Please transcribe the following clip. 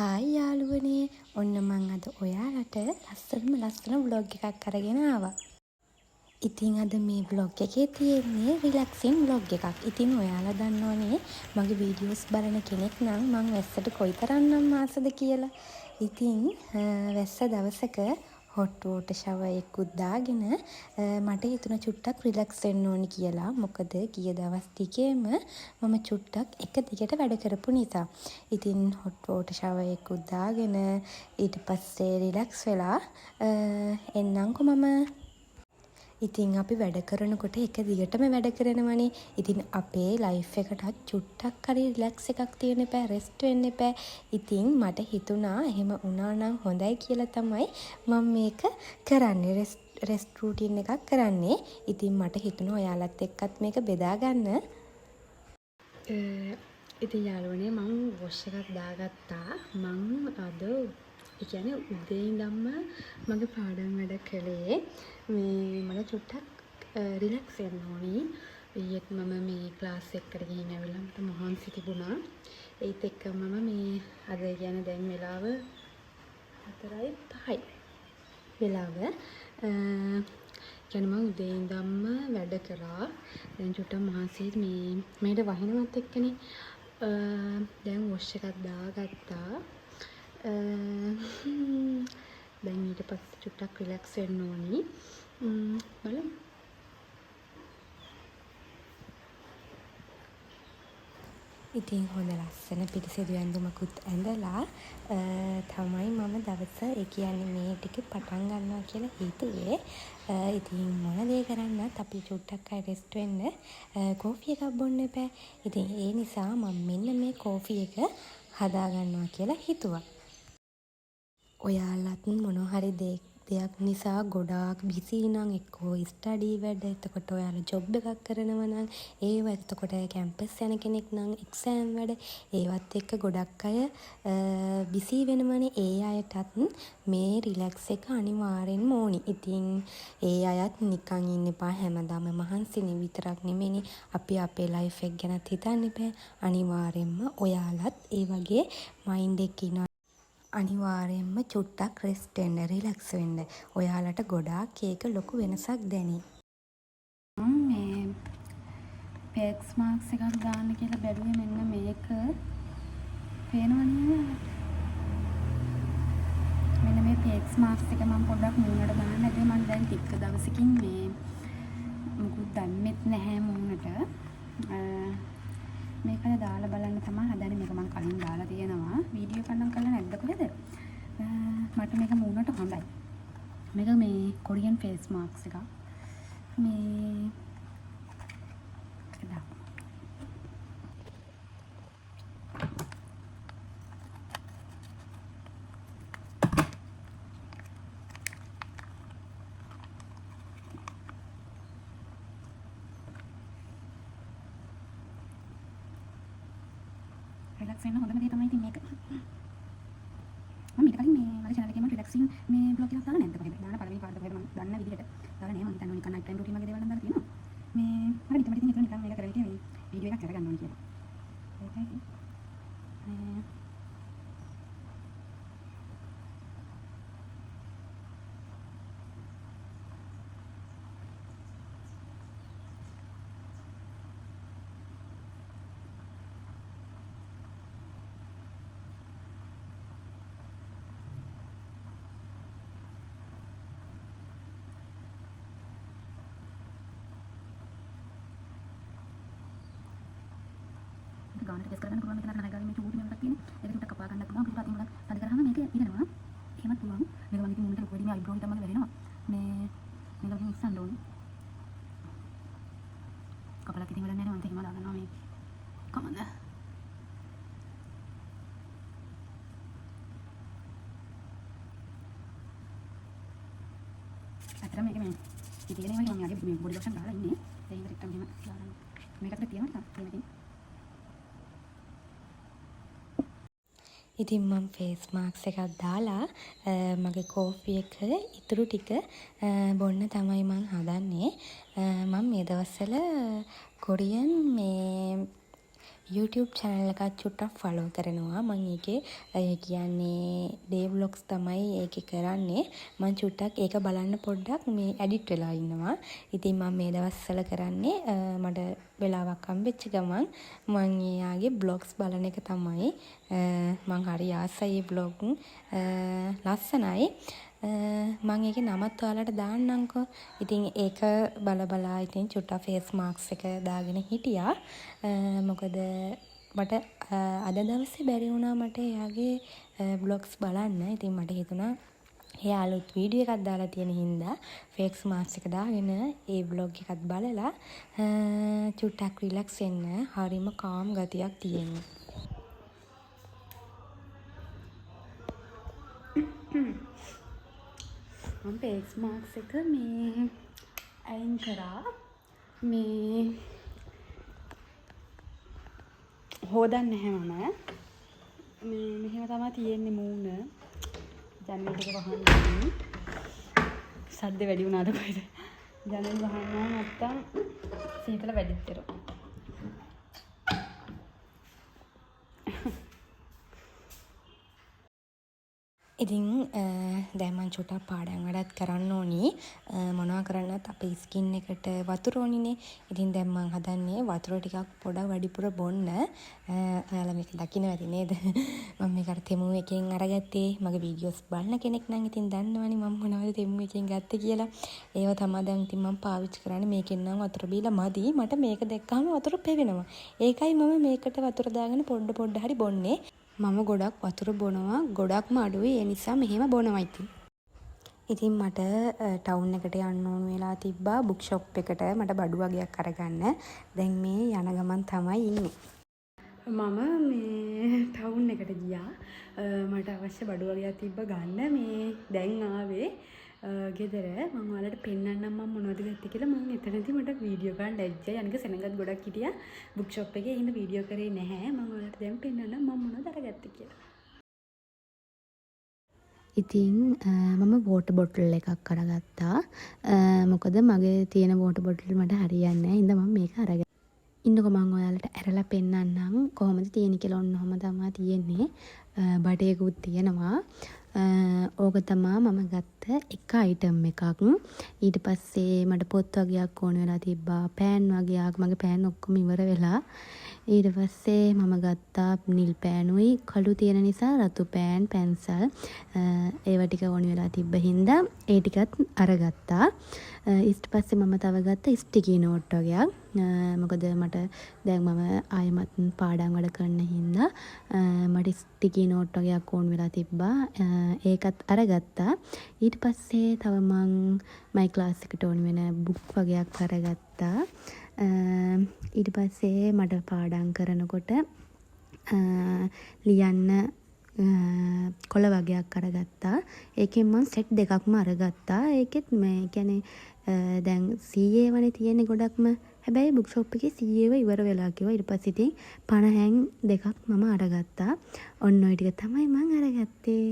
Hi යාළුවනේ ඔන්න මං අද ඔයාලට ලස්සන ව්ලොග් එකක් අරගෙන ආවා. ඉතින් අද මේ ව්ලොග් එකේ තියෙන්නේ රිලැක්සින් ව්ලොග් එකක්. ඉතින් ඔයාලා දන්නවනේ මගේ වීඩියෝස් බලන කෙනෙක් නම් මං වැස්සට කොයිතරම්නම් ආසද කියලා. ඉතින් වැස්ස දවසක හොට් වෝටර් ෂවර් එකකුත් දාගෙන මට හිතුණා චුට්ටක් රිලැක්ස් වෙන්න ඕනි කියලා. මොකද ගිය දවස් ටිකේම මම චුට්ටක් එක දිගට වැඩ කරපු නිසා. ඉතින් හොට් වෝටර් ෂවර් එකකුත් දාගෙන ඊට පස්සේ රිලැක්ස් වෙලා එන්නම්කො මම. ඉතින් අපි වැඩ කරනකොට එක දිගටම වැඩ කරනවනේ. ඉතින් අපේ ලයිෆ් එකටත් චුට්ටක් හරි රිලැක්ස් එකක් තියෙන්න එපා, රෙස්ට් වෙන්න එපා. ඉතින් මට හිතුණා එහෙම වුණා නම් හොඳයි කියලා තමයි මම මේක කරන්නේ. රෙස්ට් රූටින් එකක් කරන්නේ. ඉතින් මට හිතුණා ඔයාලත් එක්කත් මේක බෙදා ගන්න. ඉතින් යාළුවනේ මම වොෂ් එකක් දාගත්තා. මම අද ඒ කියන්නේ උදේ ඉඳන්ම මගේ පාඩම් වැඩ කළේ. මට චුට්ටක් රිලැක්ස් වෙන්න ඕනි. ඊයේත් මම මේ ක්ලාස් එකකට ගිහින් ඇවිල්ලා මට මහන්සි තිබුණා. ඒත් එක්කම මම මේ අද කියන්නේ දැන් වෙලාව 4:05 වෙලාව. කියන්නේ මම උදේ ඉඳන්ම වැඩ කරා. දැන් චුට්ටක් මහන්සියට මේට වහිනවත් එක්කනේ. දැන් වොෂ් එකක් දාගත්තා. දැන් ඊට පස්සේ චුට්ටක් රිලැක්ස් වෙන්න ඕනි. බලමු. ඉතින් හොඳ ලස්සන පිරිසිදු ඇඳුමකුත් ඇඳලා තමයි මම දවස ඒ කියන්නේ මේ ටික පටන් ගන්නවා කියලා හිතුවේ. ඉතින් මොන දේ කරන්නත් අපි චුට්ටක් අය රෙස්ට් වෙන්න කෝෆි එකක් බොන්න එපා. ඉතින් ඒ නිසා මම මෙන්න මේ කෝෆි එක හදා ගන්නවා කියලා හිතුවා. ඔයාලත් මොනවා හරි දෙයක් නිසා ගොඩාක් බිසි නම් එක්කෝ ස්ටඩි වැඩ, එතකොට ඔයාලා ජොබ් එකක් කරනවා නම් ඒවා, එතකොට කැම්පස් යන කෙනෙක් නම් එක්සෑම් වැඩ, ඒවත් එක්ක ගොඩක් අය බිසි වෙනවනේ. ඒ අයටත් මේ රිලැක්ස් එක අනිවාර්යෙන්ම ඕනි. ඉතින් ඒ අයත් නිකන් ඉන්න එපා හැමදාම මහන්සිනේ විතරක් නෙමෙයි අපි අපේ ලයිෆ් එක ගැනත් හිතන්න එපා. අනිවාර්යෙන්ම ඔයාලත් ඒ වගේ මයින්ඩ් එකක් ඉන්න අනිවාර්යෙන්ම චුට්ටක් රෙස්ට් වෙන්න, රිලැක්ස් වෙන්න. ඔයාලට ගොඩාක් ඒක ලොකු වෙනසක් දැනේ. මේ පේක්ස් මාක්ස් එකක් දාන්න කියලා බැලුවේ මෙන්න මේක. පේනවනේ. මෙන්න මේ පේක්ස් මාක්ස් එක මම පොඩ්ඩක් මූණට දාන්න ඇද්දේ. මම දැන් ටික දවසකින් මේ මුකුත් දැම්මෙත් නැහැ මූණට. මේකද දාලා බලන්න තමයි හදන්නේ. මේක මම කලින් දාලා තියෙනවා. වීඩියෝ එකක් නම් කරලා නැද්ද කොහෙද? මට මේක මූණට හොඳයි. මේක මේ කොරියන් ෆේස් මාස්ක් එකක්. මේ එදා රිලැක්ස් වෙන්න හොඳම දේ තමයි ඉතින් මේක. මම ඊට කලින් මේ මගේ channel එකේ මම රිලැක්සින් මේ vlog එකක් දාලා නැද්ද කොහෙද? දාන පළවෙනි පාඩම කොහෙද මම දන්න විදිහට දාලා නෑ. මම හිතන්නේ නිකන් night time routine වගේ දේවල් නම් දාලා තියෙනවා. මේ මම හිතමට ඉතින් නිකන් මේක කරලා ඉතින් මේ වීඩියෝ එකක් කරගන්න ඕනේ කියලා. ඒකයි. ගානට ටෙස්ට් කරගන්න පුළුවන් කියලා නෑ. ගානේ මේ චූටි එකක් තියෙන. ඒක ටිකක් කපා ගන්නත් පුළුවන්. පිටපතින් වල තද කරාම මේක ඉරනවා. එහෙමත් පුළුවන්. මේක මම ඉතින් මුන්නට ලොකු වෙදී මේ අයිබ්‍රෝ එක තමයි වැරෙනවා. මේක ඉතින් ඉස්සන්න ඕනේ. කපලක් ඉතින් වැඩක් නෑ. මම එහෙම දාගන්නවා මේ. කමන්න. අතර මේක මේ ඉතින් වගේ මම ආගේ මේ බොඩි ලොෂන් දාලා ඉන්නේ. ඒක ටිකක් මෙහෙම දාගන්න. මේකට තියනවා තාම. ඉතින් මම ෆේස් මාස්ක් එකක් දාලා මගේ කෝෆි එක ඉතුරු ටික බොන්න තමයි මම හදන්නේ. මම මේ දවස්වල කොරියන් මේ YouTube channel එකත් චුට්ටක් follow කරනවා. මම ඒකේ කියන්නේ day vlogs තමයි ඒකේ කරන්නේ. මම චුට්ටක් ඒක බලන්න පොඩ්ඩක් මේ edit වෙලා ඉන්නවා. ඉතින් මම මේ දවස්වල කරන්නේ මට වෙලාවක් හම්බෙච්ච ගමන් මම එයාගේ vlogs බලන එක තමයි. මම හරි ආසයි ඒ vlog ලස්සනයි. මම ඒකේ නමත් ඔයාලට දාන්නම්කෝ. ඉතින් ඒක බලා ඉතින් චුට්ටක් face marks එක දාගෙන හිටියා. මොකද මට අද දවසේ බැරි වුණා මට එයාගේ vlogs බලන්න. ඉතින් මට හිතුණා එයා අලුත් වීඩියෝ එකක් දාලා තියෙන හින්දා face mask එක දාගෙන ඒ vlog එකත් බලලා චුට්ටක් relax වෙන්න හරිම calm ගතියක් තියෙනවා. මම face mask එක මේ අයින් කරා. මේ හොදන්නේ නැහැ මම. මේ මෙහෙම තමයි තියෙන්නේ මූණ. ජනෙල් ටික වහන්න. සද්ද වැඩි වුණාද කොහෙද? ජනෙල් වහන්න නැත්තම් සීතල වැඩිත් වෙනවා. ඉතින් දැන් මම චුට්ටක් පාඩම් වැඩත් කරන්න ඕනි. මොනවා කරන්නත් අපේ ස්කින් එකට වතුර ඕනිනේ. ඉතින් දැන් මම හදන්නේ වතුර ටිකක් පොඩක් වැඩිපුර බොන්න. ඔයාලා මේක දකින්න ඇති නේද? මම මේකට තෙමු එකෙන් අරගත්තේ. මගේ වීඩියෝස් බලන කෙනෙක් නම් ඉතින් දන්නවනේ මම මොනවද තෙමු එකෙන් ගත්තේ කියලා. ඒව තමයි දැන් ඉතින් මම පාවිච්චි කරන්නේ. මේකෙන් නම් වතුර බීලා මදි. මට මේක දැක්කම වතුර පෙවෙනවා. ඒකයි මම මේකට වතුර දාගෙන පොඩ හරි බොන්නේ. මම ගොඩක් වතුර බොනවා. ගොඩක්ම අඩුයි. ඒ නිසා මෙහෙම බොනවා ඉතින් මට ටවුන් එකට යන්න ඕන වෙලා තිබ්බා බුක් ෂොප් එකට මට බඩු වගේක් අරගන්න. දැන් මේ යන ගමන් තමයි ඉන්නේ. මම මේ ටවුන් එකට ගියා. මට අවශ්‍ය බඩු වගේක් තිබ්බ ගන්න. මේ දැන් ආවේ ගෙදර. මම ඔයාලට පෙන්නන්නම් මම මොනවද ගත්තේ කියලා. මම එතනදී මට වීඩියෝ ගන්න ලැජ්ජයි. අනික සෙනඟත් ගොඩක් හිටියා බුක් ෂොප් එකේ. හින්දා වීඩියෝ කරේ නැහැ. මම ඔයාලට දැන් පෙන්නන්නම් මම මොනවද අරගත්තේ කියලා. ඉතින් මම වෝටර් බොටල් එකක් අරගත්තා. මොකද මගේ තියෙන වෝටර් බොටල් මට හරියන්නේ නැහැ. හින්දා මම මේක අරගත්තා. ඉන්නකො මම ඔයාලට ඇරලා පෙන්නන්නම් කොහොමද තියෙන්නේ කියලා. ඔන්න ඔහම තමයි තියෙන්නේ. බඩේකුත් තියෙනවා. ඕක තමා මම ගත්ත එක අයිටම් එකක්. ඊට පස්සේ මට පොත් වගේක් ඕන වෙලා තිබ්බා. පෑන් වගේක්. මගේ පෑන් ඔක්කොම ඉවර වෙලා. ඊට පස්සේ මම ගත්තා නිල් පෑනුයි කළු තියෙන නිසා රතු පෑන් පැන්සල් ඒව ටික ඕන වෙලා තිබ්බ හින්දා ඒ ටිකත් අරගත්තා. ඊට පස්සේ මම තව ගත්තා ස්ටිකි නෝට් වගේක්. මොකද මට දැන් මම ආයෙමත් පාඩම් වැඩ කරන හින්දා මට ස්ටිකි නෝට් වගේක් ඕන වෙලා තිබ්බා. ඒකත් අරගත්තා. ඊට පස්සේ තව මං මයි ක්ලාස් එකට ඕන වෙන බුක් වගේක් අරගත්තා. ඊට පස්සේ මට පාඩම් කරනකොට ලියන්න කොළ වගේක් අරගත්තා. ඒකෙන් මම සෙට් දෙකක්ම අරගත්තා. ඒකෙත් මේ කියන්නේ දැන් CA වනේ තියෙන්නේ ගොඩක්ම. හැබැයි බුක් ෂොප් එකේ CA ඒවා ඉවර වෙලා කිව්වා. ඊට පස්සේ ඉතින් 50 හැන් දෙකක් මම අරගත්තා. ඔන්න ඔය ටික තමයි මම අරගත්තේ.